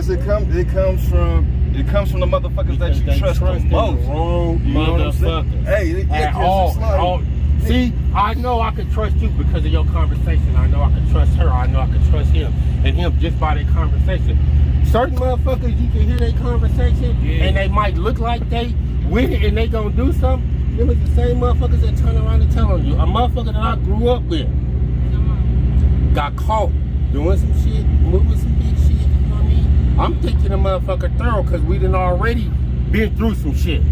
because it comes from the motherfuckers that you trust the most. Wrong motherfuckers. Hey, at all. See, I know I can trust you because of your conversation. I know I can trust her. I know I can trust him. And him just by their conversation. Certain motherfuckers, you can hear their conversation and they might look like they with it and they gonna do something. It was the same motherfuckers that turn around and tell on you. A motherfucker that I grew up with got caught doing some shit, moving some big shit, you know what I mean? I'm thinking the motherfucker thorough because we done already been through some shit.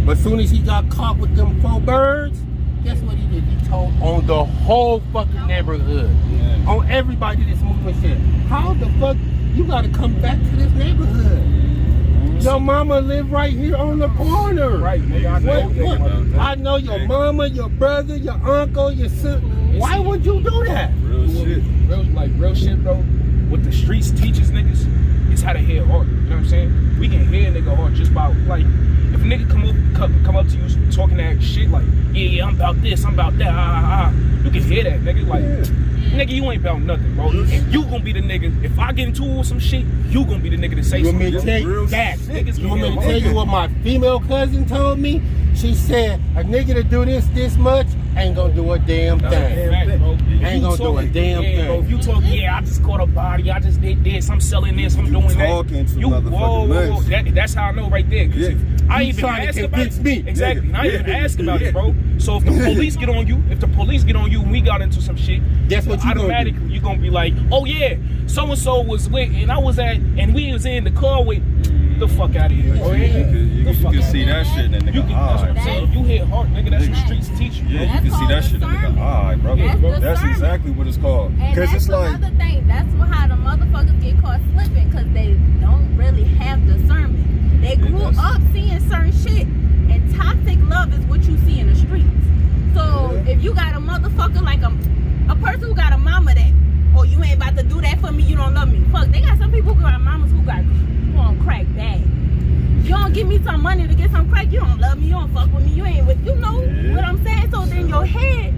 But as soon as he got caught with them 4 birds, guess what he did? He told on the whole fucking neighborhood. On everybody that's moving shit. How the fuck you gotta come back to this neighborhood? Your mama live right here on the corner. Right, nigga. I know your mama, your brother, your uncle, your son. Why would you do that? Real shit. Real shit, bro. What the streets teaches niggas is how to hit hard. You know what I'm saying? We can hit a nigga hard just about, like, if a nigga come up to you talking that shit like, yeah, I'm about this, I'm about that, you can hear that, nigga. Like, nigga, you ain't about nothing, bro. And you gonna be the nigga. If I get into it with some shit, you gonna be the nigga to say something. You want me to tell you that? You want me to tell you what my female cousin told me? She said, a nigga to do this much ain't gonna do a damn thing. Ain't gonna do a damn thing. Bro, if you talk, I just caught a body, I just did this, I'm selling this, I'm doing that. Talking to motherfucking that's how I know right there. Cause if I even ask about it. Exactly. I even ask about it, bro. So if the police get on you, and we got into some shit, guess what you automatically you gonna be like, oh yeah, so and so was with, and I was at, and we was in the car with. The fuck out of here, bro. You can see that shit in the nigga that's what I'm saying. You hit hard, nigga. That's what streets teach you. Yeah, you can see that shit in the nigga eye, bro. That's exactly what it's called. Because it's like another thing. That's how the motherfuckers get caught slipping because they don't really have discernment. They grew up seeing certain shit, and toxic love is what you see in the streets. So if you got a motherfucker like a person who got a mama that, oh, you ain't about to do that for me, you don't love me. Fuck, they got some people who got mamas who on crack bag. You don't give me some money to get some crack, you don't love me, you don't fuck with me, you ain't with, you know what I'm saying? So then your head,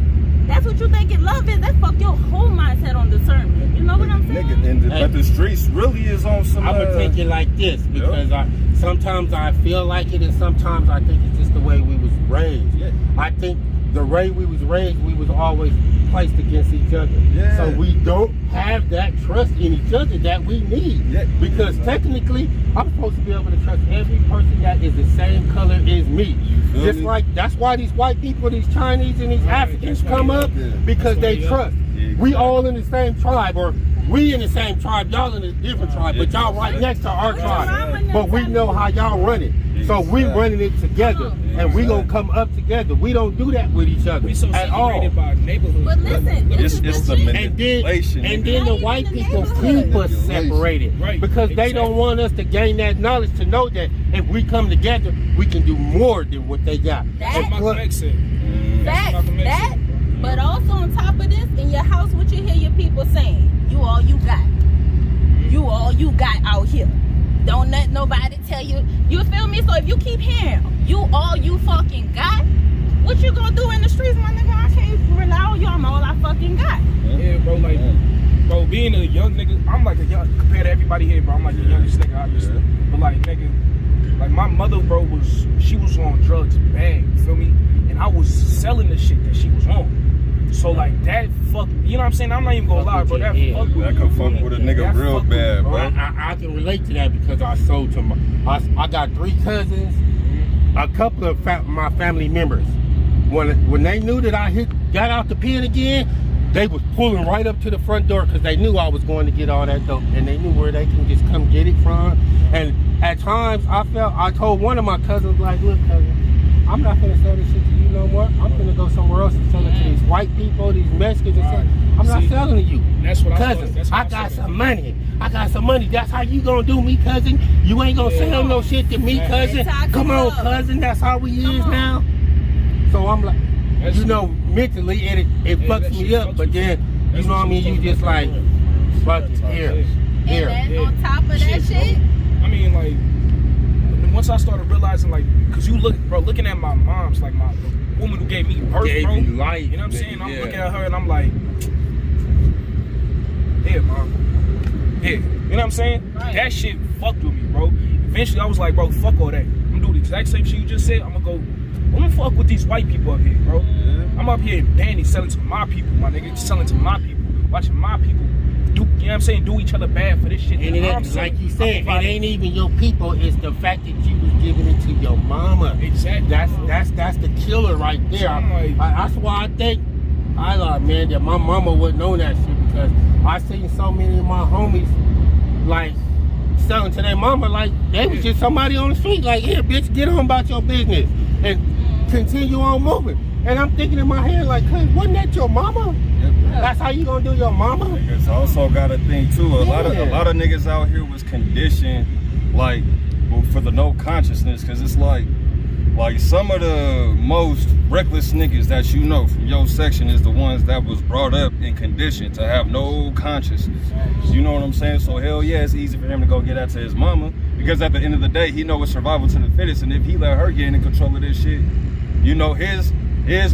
that's what you thinking love is, that fuck your whole mindset on discernment. You know what I'm saying? Nigga, but the streets really is on some I'm gonna take it like this because sometimes I feel like it and sometimes I think it's just the way we was raised. I think the way we was raised, we was always placed against each other. So we don't have that trust in each other that we need. Because technically, I'm supposed to be able to trust every person that is the same color as me. Just like, that's why these white people, these Chinese and these Africans come up, because they trust. We all in the same tribe, or we in the same tribe, y'all in a different tribe, but y'all right next to our tribe. But we know how y'all run it. So we running it together, and we gonna come up together. We don't do that with each other at all. But listen, it's the manipulation. And then the white people keep us separated because they don't want us to gain that knowledge to know that if we come together, we can do more than what they got. But also on top of this, in your house, what you hear your people saying, you all you got. You all you got out here. Don't let nobody tell you. You feel me? So if you keep hearing, you all you fucking got, what you gonna do in the streets, my nigga? I can't rely on you. I'm all I fucking got. Yeah, bro, like, bro, being a young nigga, I'm like a young, compared to everybody here, bro, I'm like the youngest nigga, obviously. But like, nigga, like my mother, bro, she was on drugs bad, you feel me? And I was selling the shit that she was on. So like that fuck, you know what I'm saying? I'm not even gonna lie, bro. That can fuck with a nigga real bad, bro. I can relate to that because I sold to I got 3 cousins, a couple of my family members. When they knew that I got out the pen again, they was pulling right up to the front door because they knew I was going to get all that dope, and they knew where they can just come get it from. And at times I told one of my cousins, like, look, cousin, I'm not gonna sell this shit to you no more. I'm gonna go somewhere else and sell it to these white people, these Mexicans, and stuff. I'm not selling to you. That's what cousin, I got some money. I got some money. That's how you gonna do me, cousin. You ain't gonna sell no shit to me, cousin. Come on, cousin. That's how we is now. So I'm like, you know, mentally it fucks me up, but then you know what I mean. You just like, fuck it, here. And then on top of that shit, I mean, like, once I started realizing, like, cause you looking at my mom's, like the woman who gave me birth, bro. You know what I'm saying? I'm looking at her and I'm like, yeah, mom. Yeah. You know what what I'm saying? Right. That shit fucked with me, bro. Eventually, I was like, bro, fuck all that. I'm gonna do the exact same shit you just said. I'm gonna fuck with these white people up here, bro. I'm up here in Danny selling to my people, my nigga. Selling to my people. Watching my people do, you know what I'm saying, do each other bad for this shit. And it ain't, like you said, it ain't even your people. It's the fact that you was giving it to your mama. Exactly. That's the killer right there. That's why I think I thought, man, that my mama wouldn't know that shit, because I seen so many of my homies like selling to their mama like they was just somebody on the street. Like, here, bitch, get on about your business and continue on moving. And I'm thinking in my head, like, hey, wasn't that your mama? That's how you gonna do your mama? Niggas also gotta think too. A lot of niggas out here was conditioned, like, for the no consciousness, cause it's like some of the most reckless niggas that you know from your section is the ones that was brought up and conditioned to have no consciousness. You know what I'm saying? So hell yeah, it's easy for him to go get that to his mama, because at the end of the day, he know it's survival to the fittest, and if he let her get in control of this shit, you know, his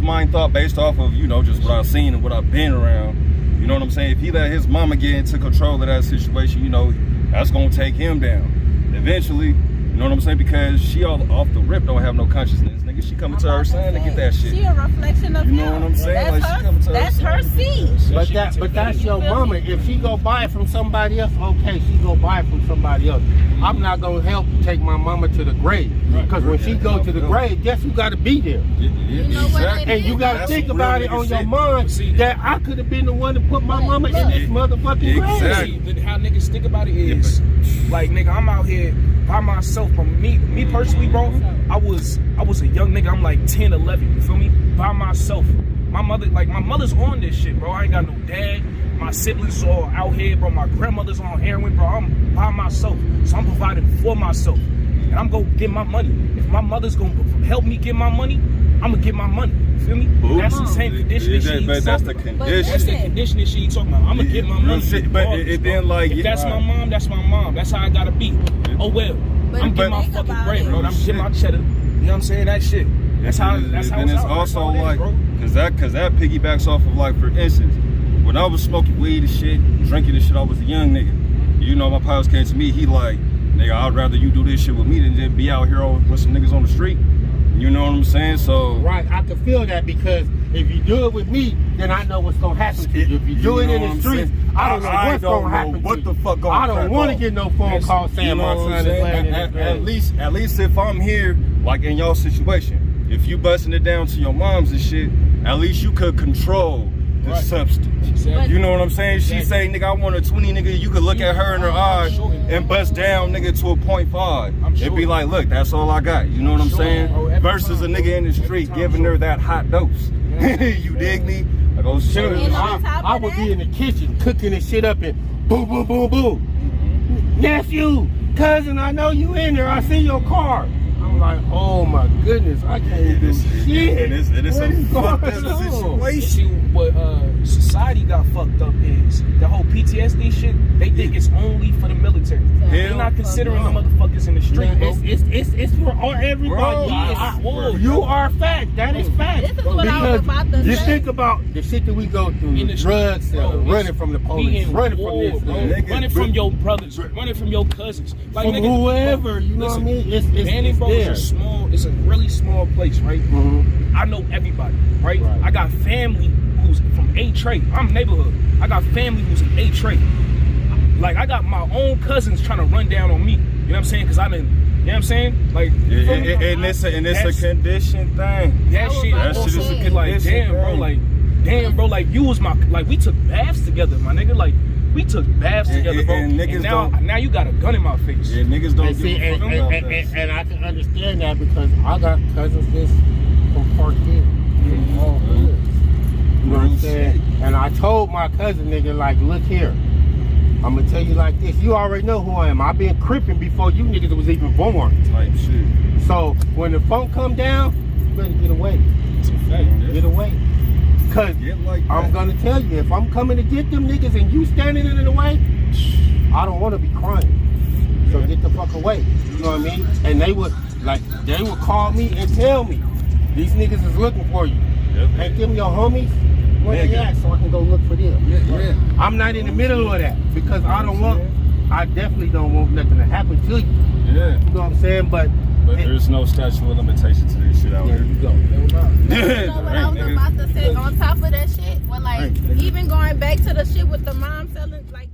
mind thought based off of, you know, just what I've seen and what I've been around. You know what I'm saying? If he let his mama get into control of that situation, you know, that's gonna take him down eventually. You know what I'm saying? Because she all off the rip don't have no consciousness, nigga. She coming to her son to get that shit. She a reflection of you know what I'm saying? That's like she coming to that's her her son. seed. But that's your mama. If she go buy it from somebody else, okay, she go buy it from somebody else. I'm not gonna help take my mama to the grave, because when she go to the grave, guess who got to be there? You know what it And you gotta That's think some about real it on nigga your shit. mind See, that I could have been the one to put my mama in this motherfucking grave. Exactly. See, how niggas think about it is, like, nigga, I'm out here by myself. From me personally, bro, I was a young nigga. I'm like 10, 11, you feel me? By myself. My mother's on this shit, bro. I ain't got no dad. My siblings are out here, bro. My grandmother's on heroin, bro. I'm by myself. So I'm providing for myself. And I'm gonna get my money. If my mother's gonna help me get my money, I'm gonna get my money. You feel me? That's the same conditioning shit. But that's the condition. That's the conditioning shit you talking about. I'm gonna get my money. But it then like if that's my mom, that's my mom. That's how I gotta be. Oh well. But I'm getting my think fucking about bread, it. bro. I'm getting my cheddar. You know what I'm saying? That shit. That's how and it's it's out. also That's like, all it is, bro. cause that piggybacks off of, like, for instance, when I was smoking weed and shit, drinking and shit, I was a young nigga. You know, my pops came to me, he like, nigga, I'd rather you do this shit with me than just be out here with some niggas on the street. You know what I'm saying? So Right, I can feel that, because if you do it with me, then I know what's gonna happen to you. If you do it in the streets, I don't know what's gonna happen. What the fuck gonna I don't want to get no phone call saying my son is laying in the grave. At least if I'm here, like in your situation, if you busting it down to your moms and shit, at least you could control the substance. Exactly. You know what I'm saying? She say, nigga, I want a 20, nigga. You could look at her in her eyes and bust down, nigga, to a 0.5. It'd be like, look, that's all I got. You know what I'm saying? Versus a nigga in the street giving her that hot dose. You dig me? Like, oh shit. And on top of I would be that- in the kitchen cooking this shit up, and boom, boom, boom, boom. Nephew, cousin, I know you in there. I see your car. I'm like, oh my goodness, I can't do shit. And it's What a is fucked going up on? You see what society got fucked up is the whole PTSD shit. They think it's only for the military. They're not considering the motherfuckers in the street, Man, bro. it's for all everybody. Bro, You are fact. That is fact. This is what I was about to you say. think about the shit that we go through, In the drug street, selling, bro, running from the We police, in running war, from this, bro. Nigga, Running from your brothers, running from your cousins, like, from nigga, whoever. You know listen, what I mean? It's Danny, bro, there. it's a really small place, right? Mhm. I know everybody, right? Right. I got family who's from A trade. I'm neighborhood. I got family who's in A trade. Like, I got my own cousins trying to run down on me. You know what I'm saying? Cause I didn't. You know what I'm saying? Like, you feel me? and it's a condition thing. That shit. That also shit is a like, condition damn, bro. Like, you was my. Like, we took baths together, my nigga. Like, we took baths together, bro. and niggas now you got a gun in my face. Yeah, niggas don't And, see, give a and, fuck and, about and, that. and I can understand that, because I got cousins that's from Park Hill. From all hoods. You know what I'm saying? And I told my cousin, nigga, like, look here. I'm gonna tell you like this. You already know who I am. I've been cripping before you niggas was even born. Type shit. So when the phone come down, you better get away. It's a fact. Get away. Cause Get like that. I'm gonna tell you, if I'm coming to get them niggas and you standing in the way, I don't want to be crying. So get the fuck away. You know what I mean? And they would call me and tell me, these niggas is looking for you. Ain't them your homies? Where they at? So I can go look for them. Yeah. I'm not in the middle of that, because I don't want I definitely don't want nothing to happen to you. Yeah. You know what I'm saying? But There's no statute of limitation to this shit out there here. you go. You know what I was about to say on top of that shit? Well, like, even going back to the shit with the mom selling, like,